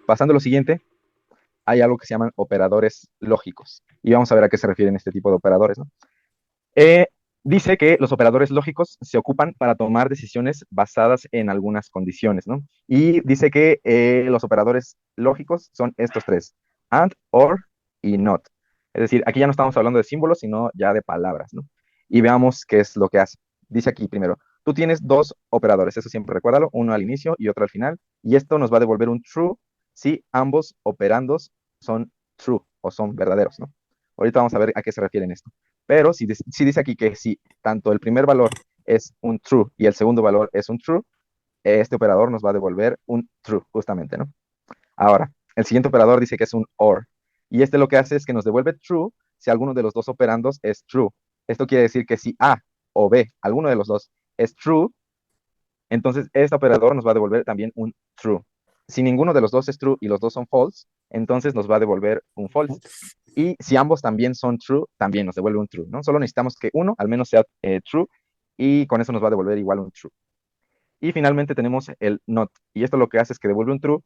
pasando a lo siguiente, hay algo que se llaman operadores lógicos. Y vamos a ver a qué se refieren este tipo de operadores, ¿no? Eh, Dice que los operadores lógicos se ocupan para tomar decisiones basadas en algunas condiciones, ¿no? Y dice que los operadores lógicos son estos tres: and, or y not. Es decir, aquí ya no estamos hablando de símbolos, sino ya de palabras, ¿no? Y veamos qué es lo que hace. Dice aquí primero, tú tienes dos operadores, eso siempre recuérdalo, uno al inicio y otro al final, y esto nos va a devolver un true si ambos operandos son true o son verdaderos, ¿no? Ahorita vamos a ver a qué se refieren esto. Pero si dice aquí que si tanto el primer valor es un true y el segundo valor es un true, este operador nos va a devolver un true, justamente, ¿no? Ahora, el siguiente operador dice que es un OR. Y este lo que hace es que nos devuelve true si alguno de los dos operandos es true. Esto quiere decir que si A o B, alguno de los dos, es true, entonces este operador nos va a devolver también un true. Si ninguno de los dos es true y los dos son false, entonces nos va a devolver un false. Y si ambos también son true, también nos devuelve un true, ¿no? Solo necesitamos que uno al menos sea true y con eso nos va a devolver igual un true. Y finalmente tenemos el not. Y esto lo que hace es que devuelve un true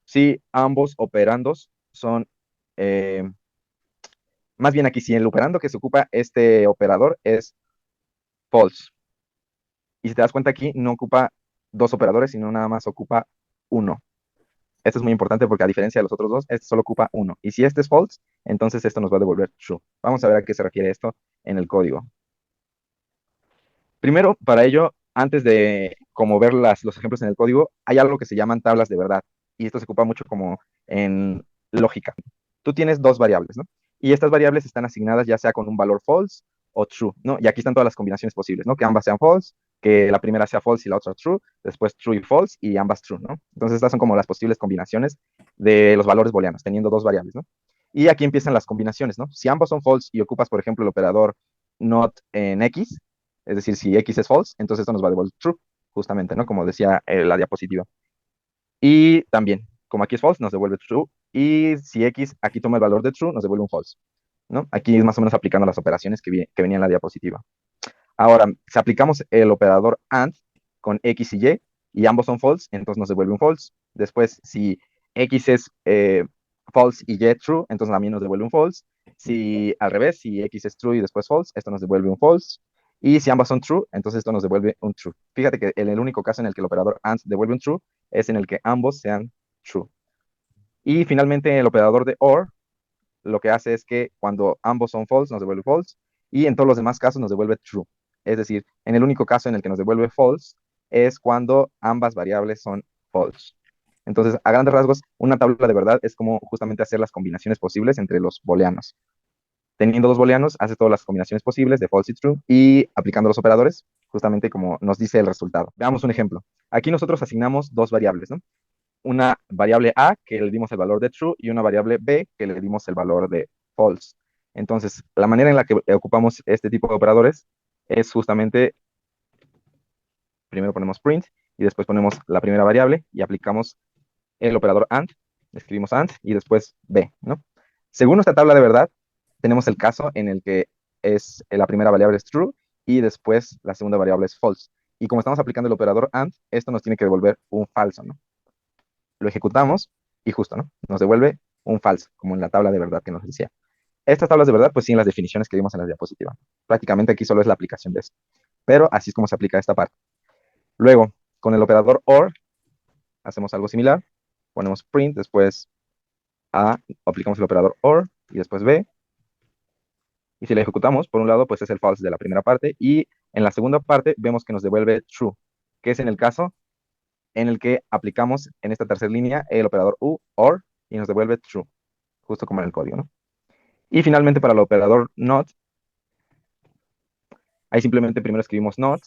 si ambos operandos son, eh, más bien aquí, si el operando que se ocupa este operador es false. Y si te das cuenta aquí, no ocupa dos operadores, sino nada más ocupa uno. Esto es muy importante porque a diferencia de los otros dos, este solo ocupa uno. Y si este es false, entonces esto nos va a devolver true. Vamos a ver a qué se refiere esto en el código. Primero, para ello, antes de como ver los ejemplos en el código, hay algo que se llaman tablas de verdad. Y esto se ocupa mucho como en lógica. Tú tienes dos variables, ¿no? Y estas variables están asignadas ya sea con un valor false o true, ¿no? Y aquí están todas las combinaciones posibles, ¿no? Que ambas sean false, que la primera sea false y la otra true, después true y false y ambas true, ¿no? Entonces estas son como las posibles combinaciones de los valores booleanos, teniendo dos variables, ¿no? Y aquí empiezan las combinaciones, ¿no? Si ambos son false y ocupas, por ejemplo, el operador not en x, es decir, si x es false, entonces esto nos va a devolver true, justamente, ¿no? Como decía la diapositiva. Y también, como aquí es false, nos devuelve true. Y si x aquí toma el valor de true, nos devuelve un false, ¿no? Aquí es más o menos aplicando las operaciones que venían en la diapositiva. Ahora, si aplicamos el operador AND con x y ambos son false, entonces nos devuelve un false. Después, si x es false y y true, entonces también nos devuelve un false. Si al revés, si x es true y después false, esto nos devuelve un false. Y si ambas son true, entonces esto nos devuelve un true. Fíjate que el único caso en el que el operador AND devuelve un true es en el que ambos sean true. Y finalmente el operador de OR lo que hace es que cuando ambos son false nos devuelve false y en todos los demás casos nos devuelve true. Es decir, en el único caso en el que nos devuelve false es cuando ambas variables son false. Entonces, a grandes rasgos, una tabla de verdad es como justamente hacer las combinaciones posibles entre los booleanos. Teniendo dos booleanos, hace todas las combinaciones posibles de false y true y aplicando los operadores, justamente como nos dice el resultado. Veamos un ejemplo. Aquí nosotros asignamos dos variables, ¿no? Una variable A que le dimos el valor de true y una variable B que le dimos el valor de false. Entonces, la manera en la que ocupamos este tipo de operadores es justamente, primero ponemos print y después ponemos la primera variable y aplicamos el operador AND, escribimos AND y después B, ¿no? Según nuestra tabla de verdad, tenemos el caso en el que la primera variable es true y después la segunda variable es false. Y como estamos aplicando el operador AND, esto nos tiene que devolver un falso, ¿no? Lo ejecutamos y justo, ¿no? Nos devuelve un falso, como en la tabla de verdad que nos decía. Estas tablas de verdad, pues siguen las definiciones que vimos en la diapositiva. Prácticamente aquí solo es la aplicación de eso. Pero así es como se aplica esta parte. Luego, con el operador OR, hacemos algo similar. Ponemos print, después A, aplicamos el operador OR y después B. Y si lo ejecutamos, por un lado, pues es el false de la primera parte. Y en la segunda parte vemos que nos devuelve true, que es en el caso en el que aplicamos en esta tercera línea el operador OR, y nos devuelve true, justo como en el código, ¿no? Y finalmente para el operador not, ahí simplemente primero escribimos not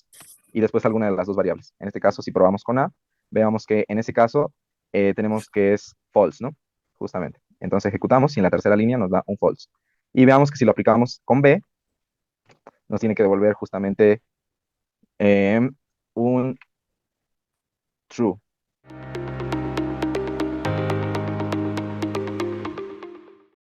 y después alguna de las dos variables. En este caso, si probamos con A, veamos que en ese caso tenemos que es false, ¿no? Justamente. Entonces ejecutamos y en la tercera línea nos da un false. Y veamos que si lo aplicamos con B, nos tiene que devolver justamente un true.